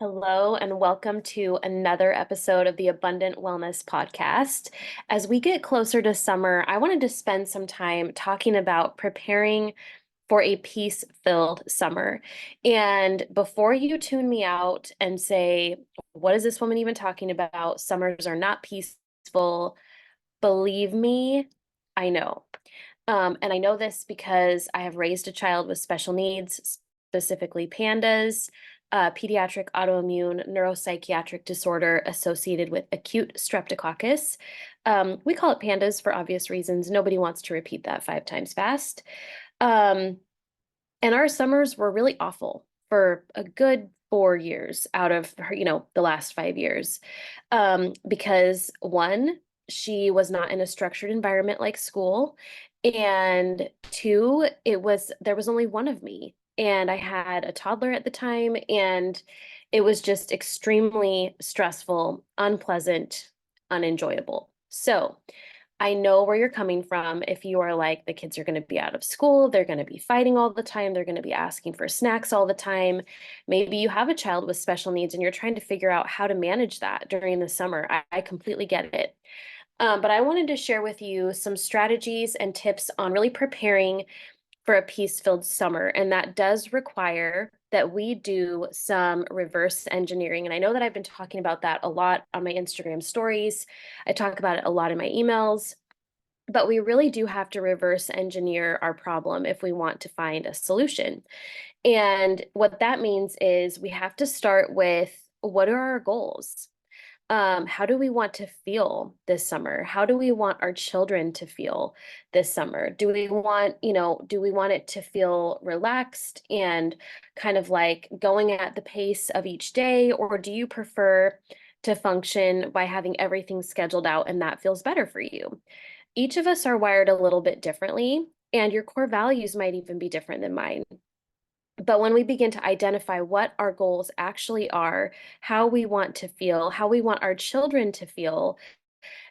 Hello, and welcome to another episode of the Abundant Wellness Podcast. As we get closer to summer, I wanted to spend some time talking about preparing for a peace-filled summer. And before you tune me out and say, what is this woman even talking about? Summers are not peaceful. Believe me, I know. And I know this because I have raised a child with special needs, specifically pandas, pediatric autoimmune neuropsychiatric disorder associated with acute streptococcus. We call it pandas for obvious reasons. Nobody wants to repeat that 5 times fast. Um, and our summers were really awful for a good 4 years out of the last 5 years. Because one, she was not in a structured environment like school. And two, there was only one of me. And I had a toddler at the time, and it was just extremely stressful, unpleasant, unenjoyable. So I know where you're coming from. If you are like, the kids are going to be out of school, they're going to be fighting all the time, they're going to be asking for snacks all the time. Maybe you have a child with special needs and you're trying to figure out how to manage that during the summer. I completely get it. But I wanted to share with you some strategies and tips on really preparing for a peace-filled summer. And that does require that we do some reverse engineering. And I know that I've been talking about that a lot on my Instagram stories. I talk about it a lot in my emails, but we really do have to reverse engineer our problem if we want to find a solution. And what that means is we have to start with, what are our goals? How do we want to feel this summer? How do we want our children to feel this summer? Do we want it to feel relaxed and kind of like going at the pace of each day? Or do you prefer to function by having everything scheduled out and that feels better for you? Each of us are wired a little bit differently, and your core values might even be different than mine. But when we begin to identify what our goals actually are, how we want to feel, how we want our children to feel,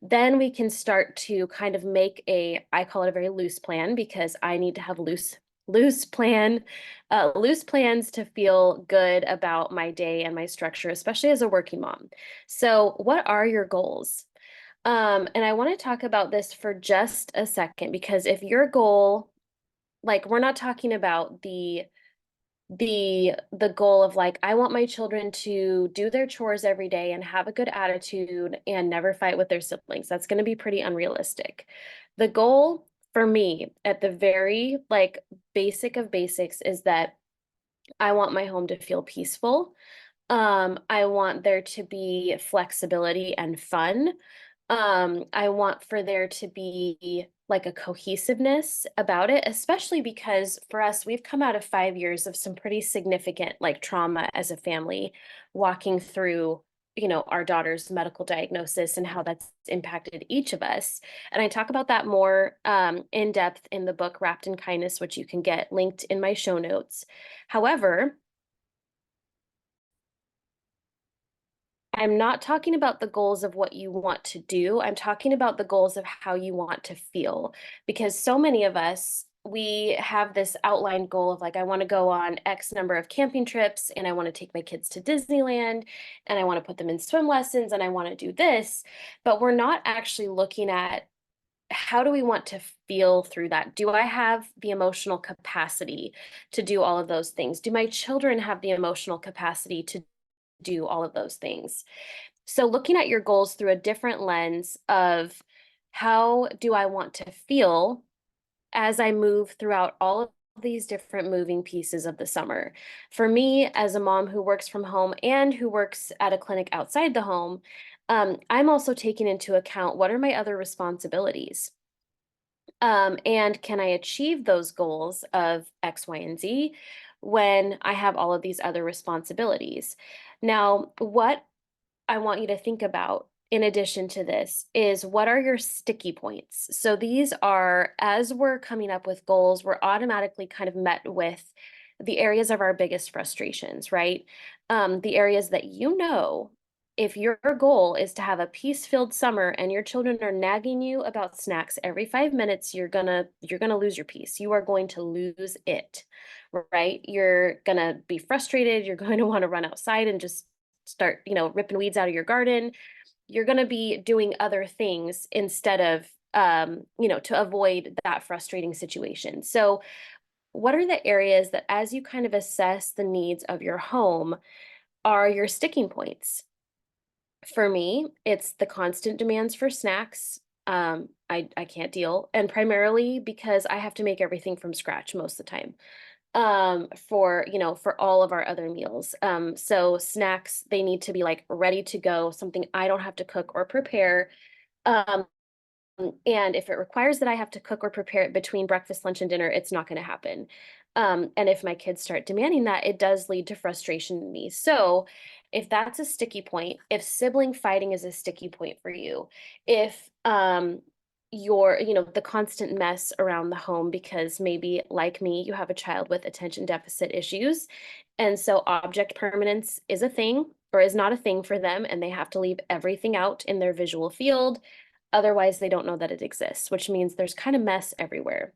then we can start to kind of make I call it a very loose plan, because I need to have loose plans to feel good about my day and my structure, especially as a working mom. So what are your goals? And I want to talk about this for just a second, because if your goal, like, we're not talking about the goal of like, I want my children to do their chores every day and have a good attitude and never fight with their siblings. That's going to be pretty unrealistic. The goal for me at the very like basic of basics is that I want my home to feel peaceful. I want there to be flexibility and fun. I want for there to be like a cohesiveness about it, especially because for us, we've come out of 5 years of some pretty significant like trauma as a family, walking through, our daughter's medical diagnosis and how that's impacted each of us. And I talk about that more in depth in the book Wrapped in Kindness, which you can get linked in my show notes. However, I'm not talking about the goals of what you want to do. I'm talking about the goals of how you want to feel. Because so many of us, we have this outlined goal of like, I want to go on X number of camping trips, and I want to take my kids to Disneyland, and I want to put them in swim lessons, and I want to do this. But we're not actually looking at, how do we want to feel through that? Do I have the emotional capacity to do all of those things? Do my children have the emotional capacity to do all of those things? So looking at your goals through a different lens of, how do I want to feel as I move throughout all of these different moving pieces of the summer. For me, as a mom who works from home and who works at a clinic outside the home, I'm also taking into account, what are my other responsibilities? And can I achieve those goals of X, Y, and Z when I have all of these other responsibilities? Now, what I want you to think about in addition to this is, what are your sticky points? So these are, as we're coming up with goals, we're automatically kind of met with the areas of our biggest frustrations, right? The areas that, if your goal is to have a peace-filled summer and your children are nagging you about snacks every 5 minutes, you're gonna lose your peace. You are going to lose it, right? You're gonna be frustrated. You're going to want to run outside and just start, ripping weeds out of your garden. You're going to be doing other things instead of, to avoid that frustrating situation. So, what are the areas that, as you kind of assess the needs of your home, are your sticking points? For me, it's the constant demands for snacks. I can't deal, and primarily because I have to make everything from scratch most of the time. For all of our other meals. So snacks, they need to be like ready to go, something I don't have to cook or prepare. Um, and if it requires that I have to cook or prepare it between breakfast, lunch, and dinner, it's not going to happen. And if my kids start demanding that, it does lead to frustration in me. So, if that's a sticky point, if sibling fighting is a sticky point for you, if the constant mess around the home because maybe like me, you have a child with attention deficit issues, and so object permanence is a thing or is not a thing for them, and they have to leave everything out in their visual field. Otherwise, they don't know that it exists, which means there's kind of mess everywhere.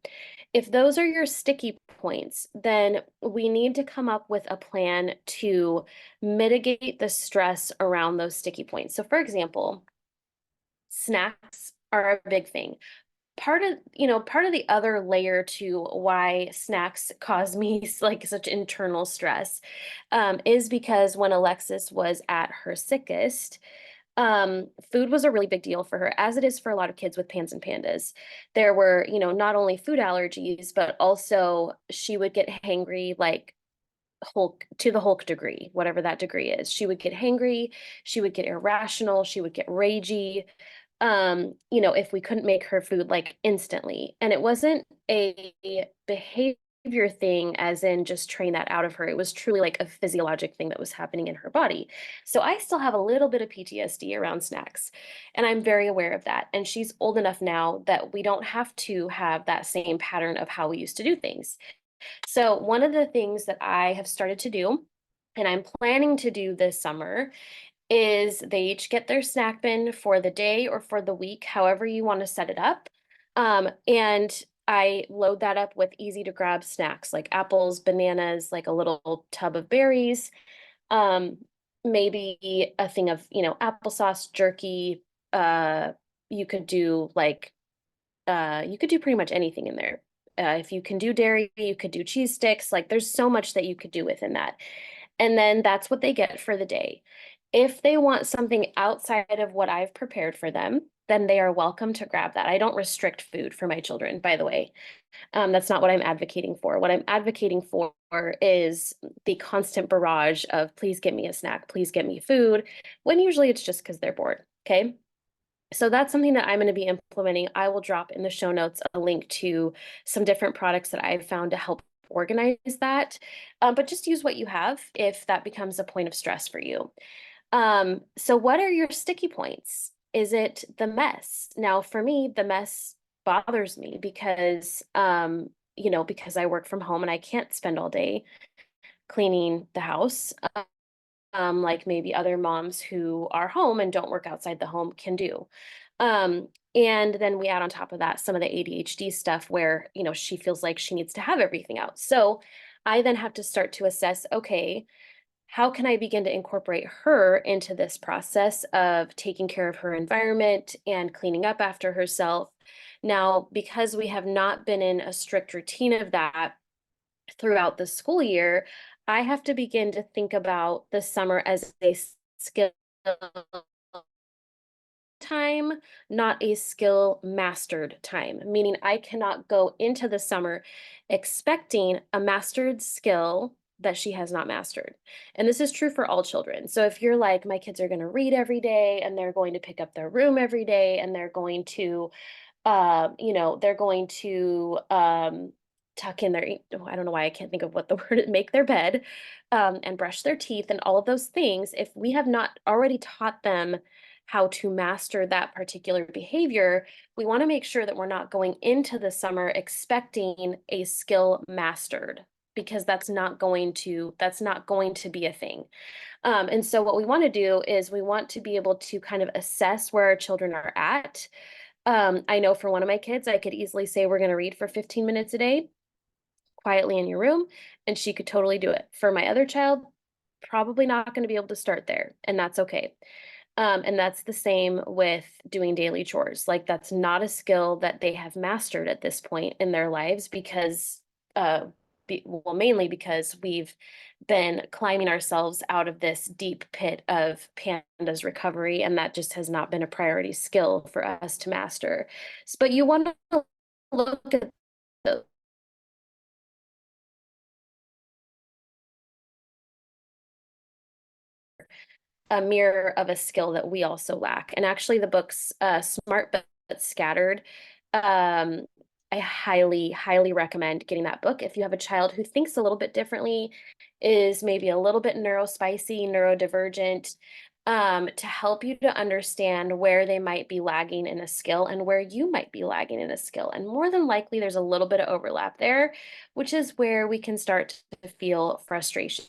If those are your sticky points, then we need to come up with a plan to mitigate the stress around those sticky points. So, for example, snacks are a big thing. Part of the other layer to why snacks cause me like such internal stress, is because when Alexis was at her sickest, food was a really big deal for her, as it is for a lot of kids with PANS and PANDAS. There were, not only food allergies, but also she would get hangry, like Hulk to the Hulk degree, whatever that degree is. She would get hangry, she would get irrational, she would get ragey. If we couldn't make her food like instantly. And it wasn't a behavior thing, as in just train that out of her. It was truly like a physiologic thing that was happening in her body. So I still have a little bit of PTSD around snacks, and I'm very aware of that. And she's old enough now that we don't have to have that same pattern of how we used to do things. So one of the things that I have started to do, and I'm planning to do this summer, is they each get their snack bin for the day or for the week, however you want to set it up. And I load that up with easy to grab snacks like apples, bananas, like a little tub of berries, um, maybe a thing of, applesauce, jerky. Uh, you could do you could do pretty much anything in there. If you can do dairy, you could do cheese sticks. Like there's so much that you could do within that. And then that's what they get for the day. If they want something outside of what I've prepared for them, then they are welcome to grab that. I don't restrict food for my children, by the way. That's not what I'm advocating for. What I'm advocating for is the constant barrage of please get me a snack, please get me food, when usually it's just because they're bored. Okay. So that's something that I'm going to be implementing. I will drop in the show notes a link to some different products that I've found to help organize that. But just use what you have if that becomes a point of stress for you. So what are your sticky points? Is it the mess? Now, for me, the mess bothers me because, because I work from home and I can't spend all day cleaning the house, like maybe other moms who are home and don't work outside the home can do. Um, and then we add on top of that some of the ADHD stuff where, she feels like she needs to have everything out. So I then have to start to assess, okay, how can I begin to incorporate her into this process of taking care of her environment and cleaning up after herself? Now, because we have not been in a strict routine of that throughout the school year, I have to begin to think about the summer as a skill time, not a skill mastered time, meaning I cannot go into the summer expecting a mastered skill that she has not mastered. And this is true for all children. So if you're like, my kids are going to read every day and they're going to pick up their room every day and they're going to tuck in their, I don't know why I can't think of what the word, make their bed, and brush their teeth and all of those things. If we have not already taught them how to master that particular behavior, we want to make sure that we're not going into the summer expecting a skill mastered, because that's not going to be a thing. And so what we want to do is we want to be able to kind of assess where our children are at. I know for one of my kids, I could easily say we're going to read for 15 minutes a day quietly in your room, and she could totally do it. For my other child, probably not going to be able to start there, and that's okay. And that's the same with doing daily chores. Like, that's not a skill that they have mastered at this point in their lives because, well, mainly because we've been climbing ourselves out of this deep pit of pandas recovery, and that just has not been a priority skill for us to master. But you want to look at the a mirror of a skill that we also lack. And actually, the book's Smart but Scattered. Um, I highly, highly recommend getting that book if you have a child who thinks a little bit differently, is maybe a little bit neurospicy, neurodivergent, to help you to understand where they might be lagging in a skill and where you might be lagging in a skill. And more than likely, there's a little bit of overlap there, which is where we can start to feel frustration.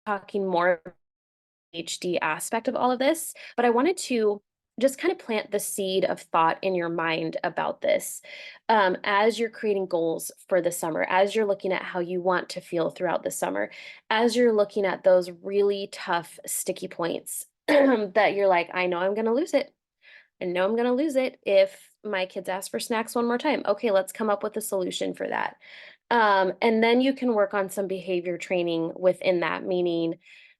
Talking more HD aspect of all of this, but I wanted to just kind of plant the seed of thought in your mind about this, as you're creating goals for the summer, as you're looking at how you want to feel throughout the summer, as you're looking at those really tough sticky points that you're like, I know I'm going to lose it. I know I'm going to lose it if my kids ask for snacks one more time. Okay, let's come up with a solution for that. And then you can work on some behavior training within that, meaning,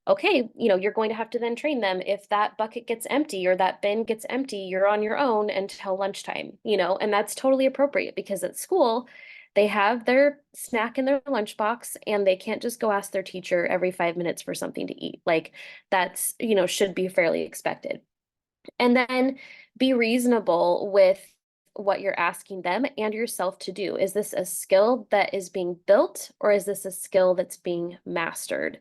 okay, you're going to have to then train them. If that bucket gets empty or that bin gets empty, you're on your own until lunchtime, and that's totally appropriate because at school, they have their snack in their lunchbox and they can't just go ask their teacher every 5 minutes for something to eat. Like, that's, should be fairly expected. And then be reasonable with what you're asking them and yourself to do. Is this a skill that is being built, or is this a skill that's being mastered?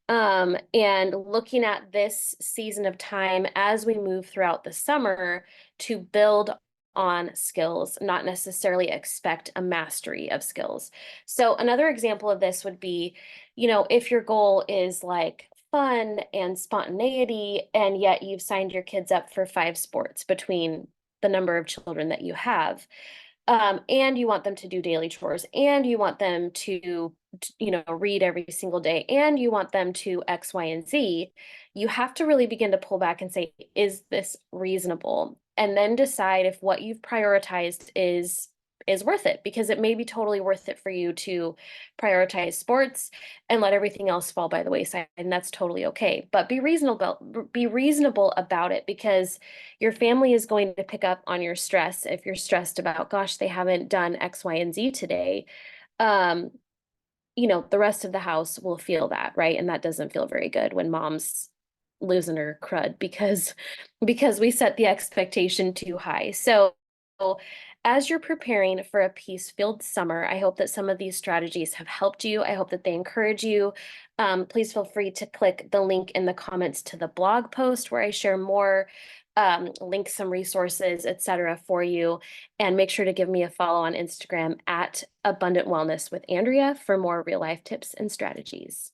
And looking at this season of time as we move throughout the summer to build on skills, not necessarily expect a mastery of skills. So another example of this would be, if your goal is like fun and spontaneity, and yet you've signed your kids up for 5 sports between the number of children that you have, and you want them to do daily chores, and you want them to, read every single day, and you want them to X, Y, and Z, you have to really begin to pull back and say, is this reasonable? And then decide if what you've prioritized is worth it, because it may be totally worth it for you to prioritize sports and let everything else fall by the wayside, and that's totally okay. But be reasonable about it, because your family is going to pick up on your stress if you're stressed about, gosh, they haven't done X, Y, and Z today. Um, the rest of the house will feel that, right? And that doesn't feel very good when mom's losing her crud because we set the expectation too high. So as you're preparing for a peace-filled summer, I hope that some of these strategies have helped you. I hope that they encourage you. Please feel free to click the link in the comments to the blog post where I share more, link some resources, etc. for you. And make sure to give me a follow on Instagram at Abundant Wellness with Andrea for more real life tips and strategies.